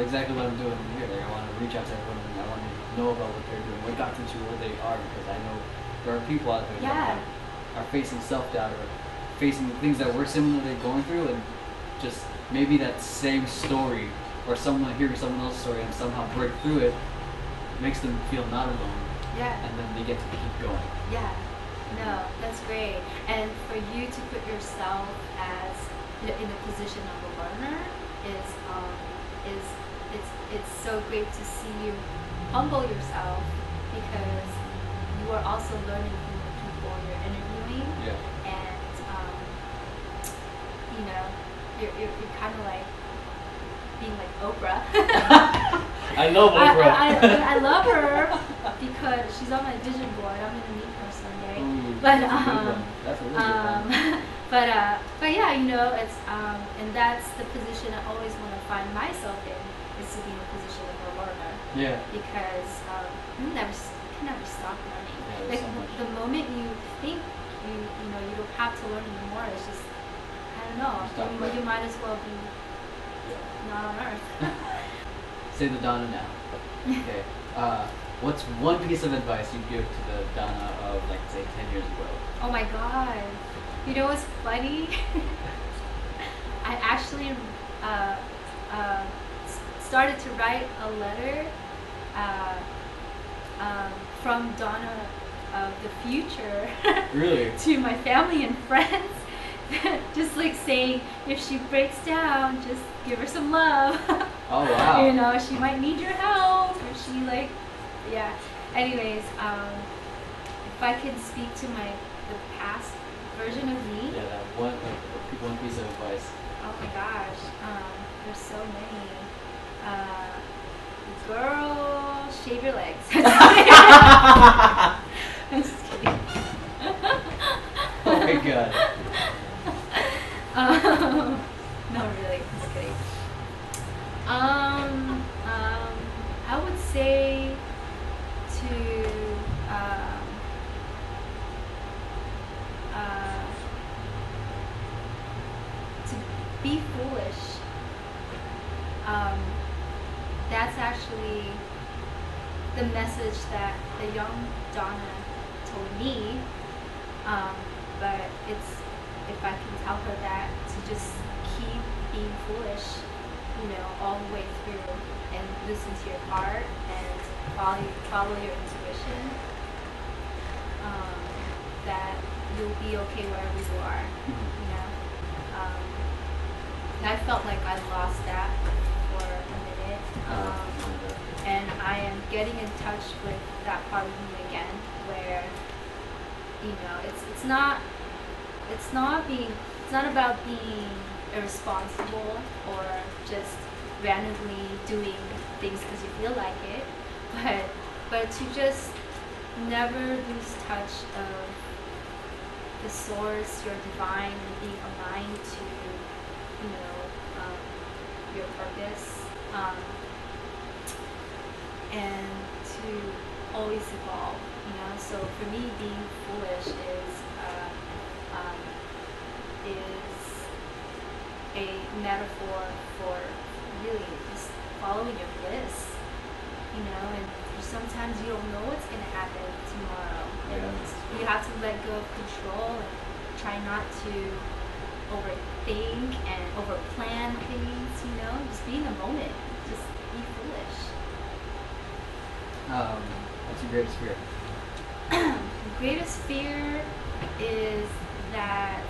exactly what I'm doing here. Like, I want to reach out to everyone and I want to know about what they're doing, what got them to where they are, because I know there are people out there that are facing self-doubt or facing things that we're similarly going through, and just maybe that same story or someone hearing someone else's story and somehow break through it makes them feel not alone. Yeah. And then they get to keep going. Yeah. No, that's great. And for you to put yourself as in the position of a learner is it's so great to see you humble yourself, because you are also learning from the people you're interviewing. Yeah. And you know, you're kind of like being like Oprah. I love Oprah. I love her because she's on my vision board. I'm gonna meet her someday. Ooh, but that's a really good one. but yeah, you know, it's and that's the position I always want to find myself in, is to be in a position of a learner. Yeah. Because you can never stop learning. Yeah, like so the moment you think you know you don't have to learn anymore, it's just, I don't know. You might as well be not on Earth. Say the Donna now. Okay. What's one piece of advice you'd give to the Donna of, like, say, 10 years ago? Oh my God. You know what's funny? I actually started to write a letter from Donna of the future Really? to my family and friends. Just like saying, if she breaks down, just give her some love. Oh, wow. You know, she might need your help, or she like, yeah. Anyways, if I could speak to the past version of me. Yeah, that one piece of advice. Oh my gosh, there's so many. Girl, shave your legs. I'm just kidding. Oh my God. No, really, just kidding. that's actually the message that the young Donna told me. But it's, if I can tell her that, to just keep being foolish, all the way through, and listen to your heart and follow your intuition. That you'll be okay wherever you are. I felt like I lost that for a minute, and I am getting in touch with that part of me again, where it's not about being irresponsible or just randomly doing things because you feel like it, but to just never lose touch of the source, your divine, and being aligned to your purpose, and to always evolve. So for me, being foolish is a metaphor for really just following your bliss. And sometimes you don't know what's going to happen tomorrow, and you have to let go of control and try not to overthink and overplan things. Just be in the moment, just be foolish. What's your greatest fear? The greatest fear is that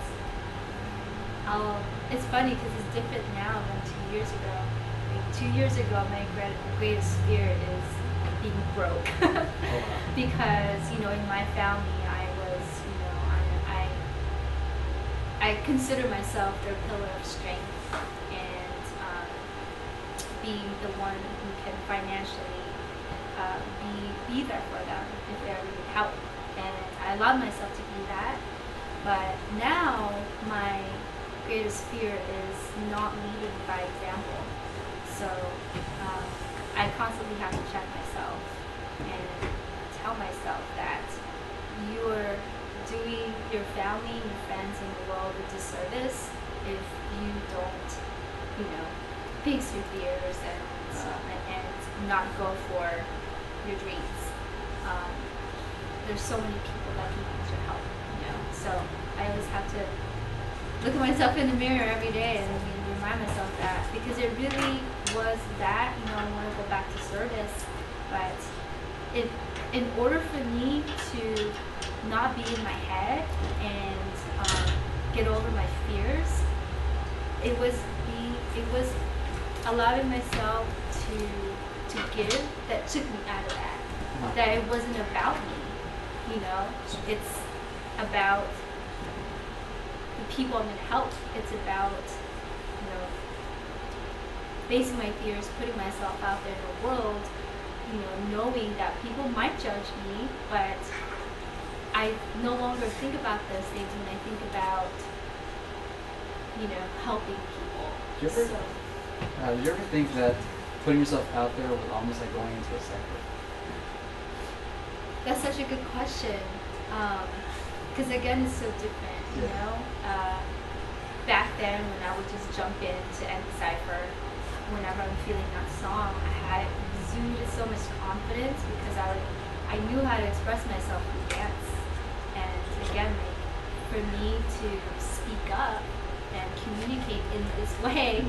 it's funny because it's different now than 2 years ago. Like 2 years ago, my greatest fear is being broke. Because in my family, I consider myself their pillar of strength, and being the one who can financially be there for them if they ever need help. And I allowed myself to be that. But now my greatest fear is not leading by example. So I constantly have to check myself and tell myself that you're doing your family, your friends, and the world a disservice if you don't, face your fears and not go for your dreams. There's so many people that can use your help, So I always have to look at myself in the mirror every day and remind myself that, because it really was that, I want to go back to service, but in order for me to not be in my head and get over my fears, it was allowing myself to give that took me out of that. That it wasn't about me, it's about the people I'm going to help. It's about facing my fears, putting myself out there in the world, knowing that people might judge me, but I no longer think about those things when I think about, helping people. Do you ever think that putting yourself out there was almost like going into a sector? That's such a good question. Because again, it's so different, Back then, when I would just jump in to end the cipher, whenever I'm feeling that song, I had exuded so much confidence because I knew how to express myself through dance. And again, for me to speak up and communicate in this way,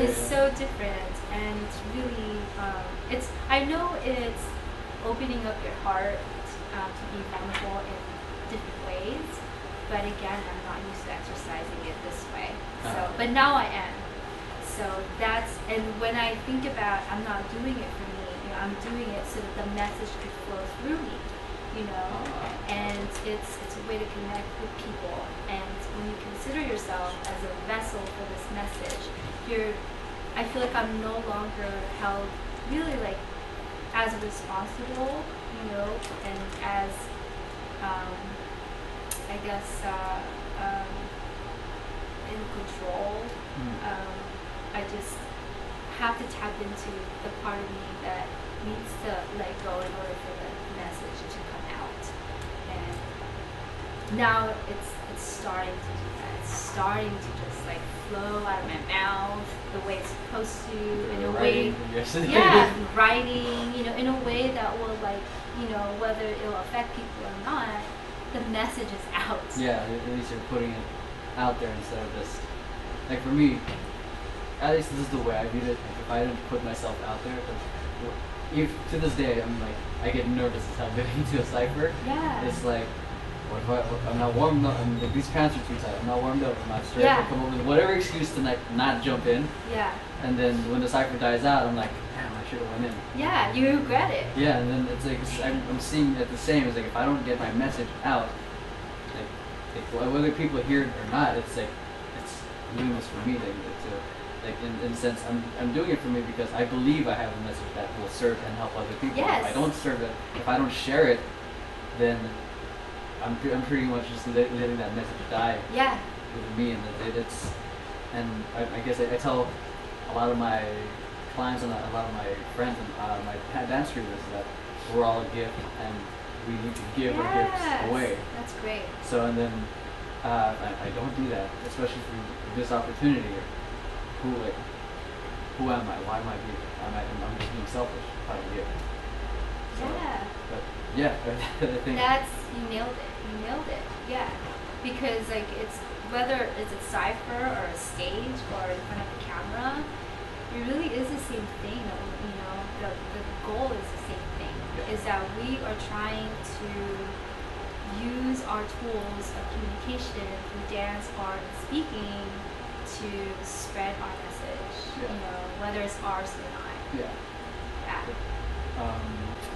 is so different. And it's really, I know it's opening up your heart to be vulnerable in different ways, but again, I'm not used to exercising it this way. So, but now I am. So and when I think about, I'm not doing it for me, I'm doing it so that the message could flow through me, and it's a way to connect with people. And when you consider yourself as a vessel for this message, I feel like I'm no longer held really like as responsible, and as, I guess, in control. I just have to tap into the part of me that needs to let go in order for the message to come out. And now it's it's starting to do that. It's starting to just like flow out of my mouth the way it's supposed to, in a way, yeah, writing, you know, in a way that will like, you know, whether it'll affect people or not, the message is out. Yeah, at least you're putting it out there instead of just, like for me, at least this is the way I viewed it. Like if I didn't put myself out there, because to this day, I'm like, I get nervous as hell getting into a cipher. Yeah. It's like, what if I'm not warmed up, like, these pants are too tight, I'm not warmed up, I'm not straight, Yeah. I come up with whatever excuse to like not jump in. Yeah. And then when the cipher dies out, I'm like, damn, I should have went in. Yeah, you regret it. Yeah, and then it's like, I'm seeing it the same. It's like, if I don't get my message out, like whether people hear it or not, it's like, it's I'm doing this for me. Like in a sense, I'm doing it for me because I believe I have a message that will serve and help other people. Yes. If I don't serve it, if I don't share it, then I'm pretty much just letting that message die. Yeah. With me, and it's, and I guess I tell a lot of my clients and a lot of my friends and my dance crew is that we're all a gift and we need to give our gifts away. That's great. So and then I don't do that, especially for this opportunity. Who am I? Why am I here? I'm just being selfish if I don't give. So, Yeah. But yeah, I think You nailed it. You nailed it. Yeah. Because like it's whether it's a cipher or a stage or in front of a camera, it really is the same thing. You know, the goal is the same thing. Yeah. Is that we are trying to use our tools of communication through dance, art, and speaking to spread our message. Yeah. You know, whether it's ours or not. Yeah. Yeah.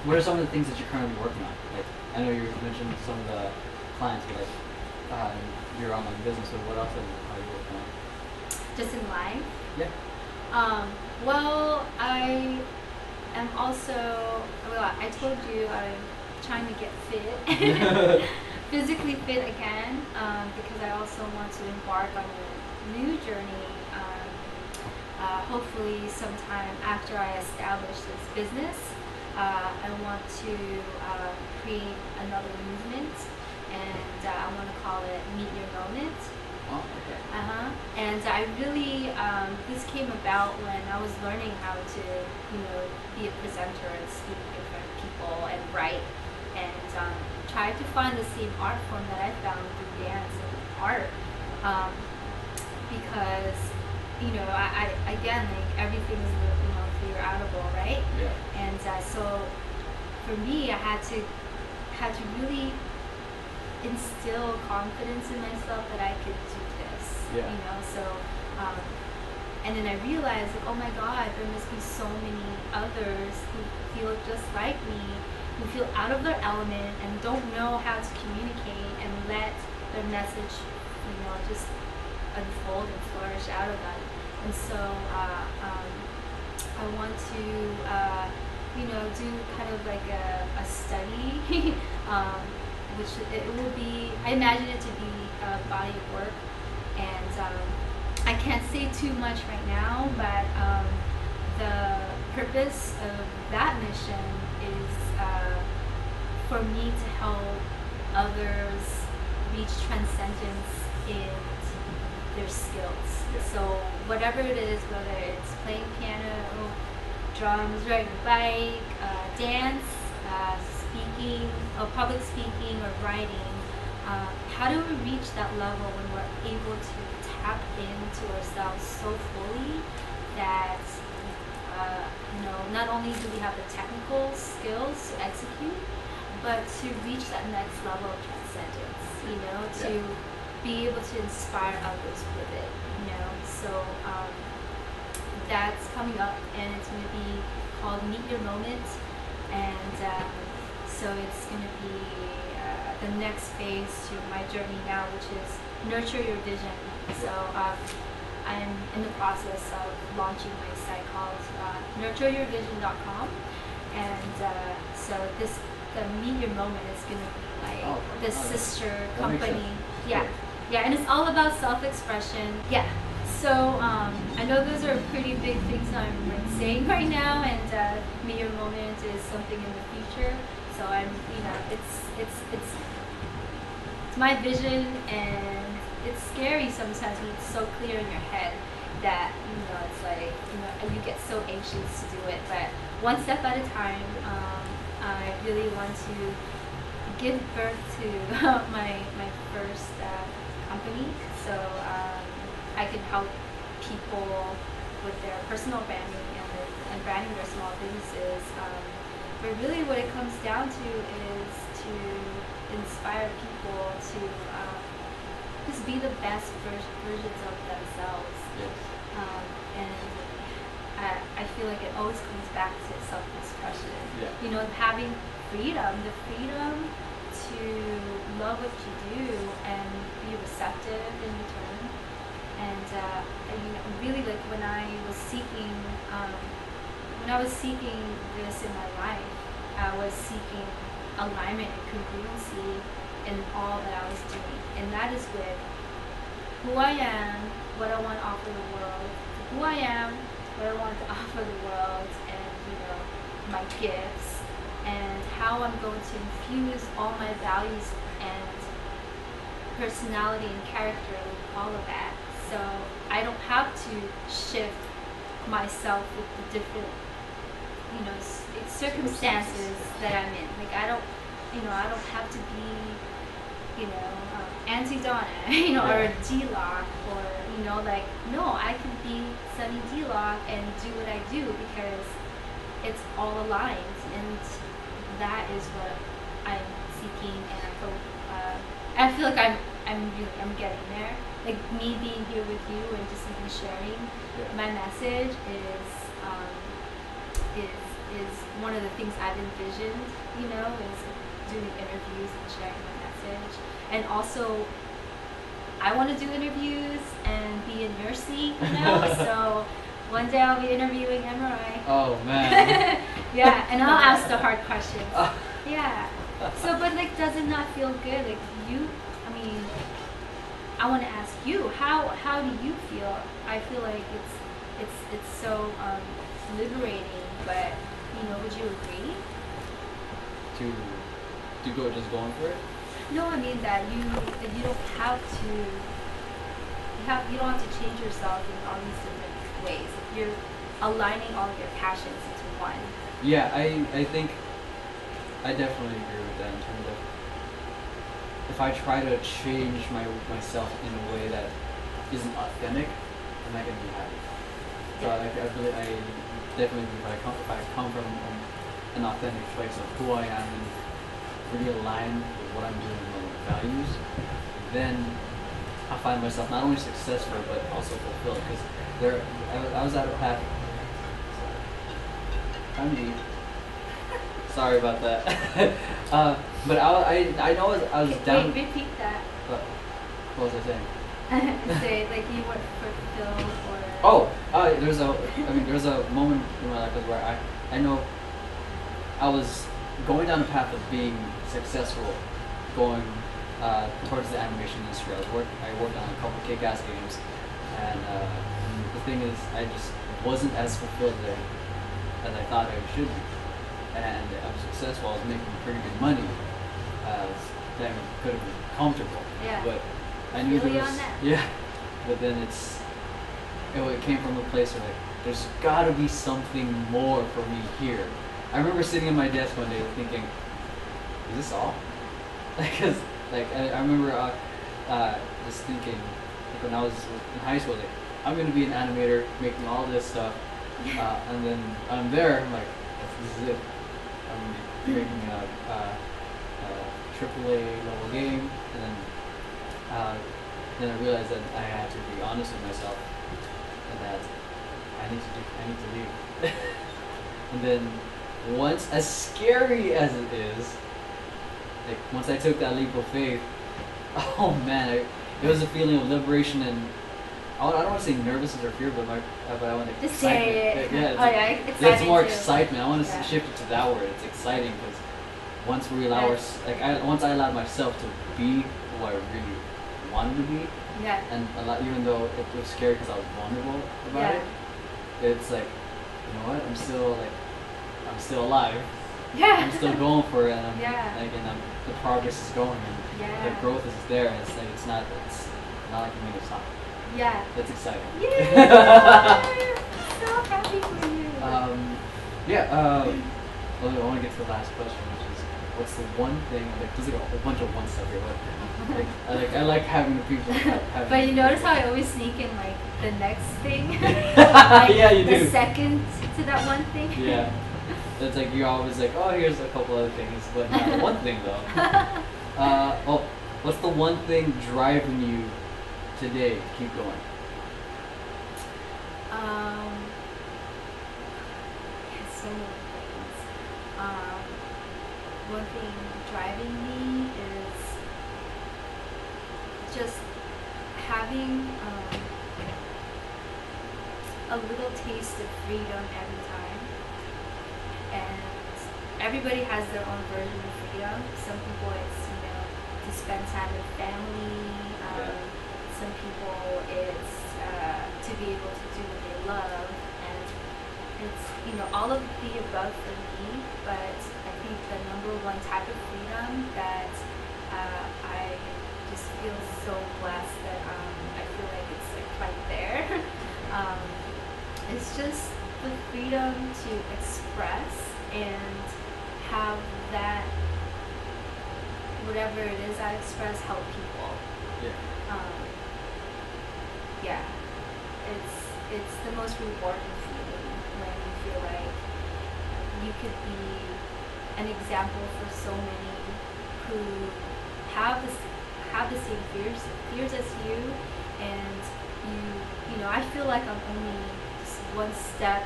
What are some of the things that you're currently working on? Like, I know you mentioned some of the clients, but like your online business. So what else are you working on? Just in life. Yeah. Well, I am also. Well, I told you I'm trying to get fit, physically fit again, because I also want to embark on a new journey. Hopefully, sometime after I establish this business, I want to create another movement, and I want to call it Meet Your Moment. Oh, okay. And I really, this came about when I was learning how to, you know, be a presenter and speak in front of people and write, and try to find the same art form that I found through dance and art, because, you know, I again, like everything's, you know, figure-outable, right? Yeah. And so for me, I had to really instill confidence in myself that I could do this. Yeah. You know, so and then I realized, like, oh my God, there must be so many others who feel just like me, who feel out of their element and don't know how to communicate and let their message, you know, just unfold and flourish out of them. And so I want to, you know, do kind of like a study, which it will be, I imagine it to be a body of work. And I can't say too much right now, but the purpose of that mission is for me to help others reach transcendence in their skills. Yeah. So whatever it is, whether it's playing piano, drums, riding a bike, dance, speaking, or public speaking, or writing, how do we reach that level when we're able to tap into ourselves so fully that you know, not only do we have the technical skills to execute, but to reach that next level of transcendence, you know, to be able to inspire others with it, you know. So that's coming up, and it's going to be called Meet Your Moment, and so it's going to be the next phase to my journey now, which is nurture your vision. So I'm in the process of launching my site called nurtureyourvision.com, and so the Meet Your Moment is going to be like the sister company. Yeah, yeah, and it's all about self-expression. Yeah. So I know those are pretty big things I'm like saying right now, and Meet Your Moment is something in the future. So I'm, you know, it's it's my vision, and it's scary sometimes when it's so clear in your head that it's like you get so anxious to do it. But one step at a time. I really want to give birth to my first company, so I can help people with their personal branding and branding their small businesses. But really, what it comes down to is to inspire people to just be the best versions of themselves. Yes. And I feel like it always comes back to self-expression. Yeah. Having the freedom to love what you do and be receptive in return. And really, like when I was seeking this in my life, I was seeking alignment and congruency in all that I was doing, and that is with who I am, what I want to offer the world, who I am, what I want to offer the world, and my gifts, and how I'm going to infuse all my values and personality and character with all of that. So I don't have to shift myself with the different circumstances that I'm in. Like I don't have to be Auntie Donna, or D-Lock, or no, I can be Sunny D-Lock and do what I do because it's all aligned, and that is what I'm seeking, and I feel like I'm getting there. Like me being here with you and just even sharing my message is one of the things I've envisioned, is doing interviews and sharing my message. And also, I want to do interviews and be in your seat, so one day I'll be interviewing Emery. Oh, man. Yeah, and I'll ask the hard questions. Yeah. So, but does it not feel good? Like I want to ask you, how do you feel? I feel like it's so liberating, but would you agree? To go just going for it? No, I mean that you don't have to. You don't have to change yourself in all these different ways. You're aligning all of your passions into one. Yeah, I think I definitely agree with that in terms of if I try to change myself in a way that isn't authentic, I'm not going to be happy. So I definitely if I come from an authentic place of who I am and really align with what I'm doing and my values, then I find myself not only successful but also fulfilled. Because I was at a path. I'm deep. Sorry about that. But I know I was down. Wait, repeat that. What was I saying? Say like you weren't fulfilled or. There's a moment in my life where I know I was going down a path of being successful, going towards the animation industry. I worked on a couple kick-ass games, and the thing is, I just wasn't as fulfilled there as I thought I should be. And I was successful. I was making pretty good money. Then could have been comfortable. Yeah. But I knew really there was. On that. Yeah. But then it came from a place where there's got to be something more for me here. I remember sitting at my desk one day thinking, is this all? Because I remember just thinking when I was in high school, I'm going to be an animator making all this stuff, and then I'm there. I'm like, this is it. I'm making a AAA level game, and then I realized that I had to be honest with myself, and that I need to leave. And then once, as scary as it is, once I took that leap of faith, oh man, it was a feeling of liberation, and I don't want to say nervousness or fear, but I want to excitement. It's more excitement. I want to shift it to that word. It's exciting because once we allow once I allowed myself to be who I really wanted to be, and even though it was scary because I was vulnerable about it, it's like, you know what? I'm still alive, Yeah. I'm still going for it, and the progress is going, and the growth is there, and it's not like you made a stop. Yeah. That's exciting. Yeah. So happy for you. Well, I want to get to the last question, which is, what's the one thing? Like, there's like a whole bunch of one stuff here. I like having the people. But you notice how I always sneak in like the next thing. Yeah, you do. The second to that one thing. Yeah. That's like you're always like, oh, here's a couple other things, but not one thing though. What's the one thing driving you today to keep going? So many things. One thing driving me is just having a little taste of freedom every time. And everybody has their own version of freedom. Some people it's, to spend time with family. Some people it's to be able to do what they love. And it's, all of the above for me, but I think the number one type of freedom that I just feel so blessed that I feel like it's like right there. It's just the freedom to express and have that, whatever it is I express, help people. Yeah. It's the most rewarding feeling when you feel like you could be an example for so many who have the same fears as you, and I feel like I'm only just one step,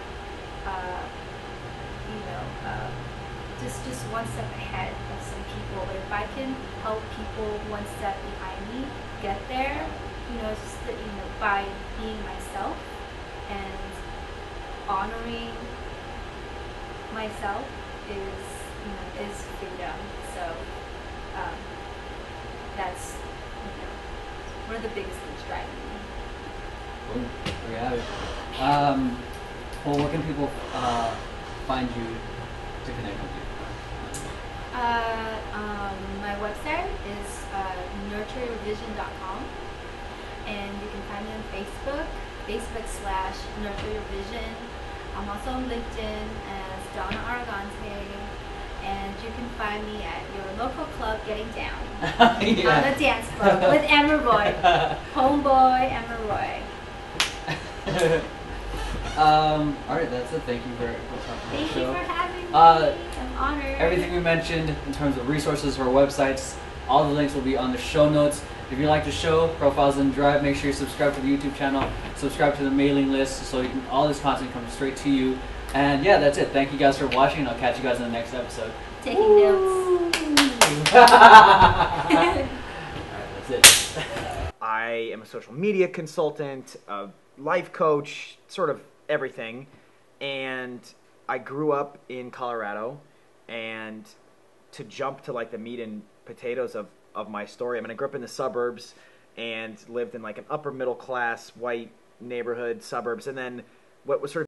just one step ahead of some people. But if I can help people one step behind me get there, just by being myself and honoring myself is freedom. So that's one of the biggest things driving me. Boom. There we have it. Well, where can people find you to connect with you? My website is nurtureyourvision.com, and you can find me on Facebook/nurtureyourvision. I'm also on LinkedIn as Donna Arrogante, and you can find me at your local club getting down on the dance club with Emma Roy, homeboy Emma Roy. Alright, that's it. Thank you for coming on the show. Thank you for having me. I'm honored. Everything we mentioned in terms of resources or websites, all the links will be on the show notes. If you like the show, Profiles in Drive, make sure you subscribe to the YouTube channel, subscribe to the mailing list so all this content comes straight to you. And yeah, that's it. Thank you guys for watching, and I'll catch you guys in the next episode. Taking notes. Alright, that's it. I am a social media consultant, a life coach, sort of everything. And I grew up in Colorado, and to jump to like the meat and potatoes of my story, I mean, I grew up in the suburbs and lived in like an upper middle class white neighborhood suburbs, and then what was sort of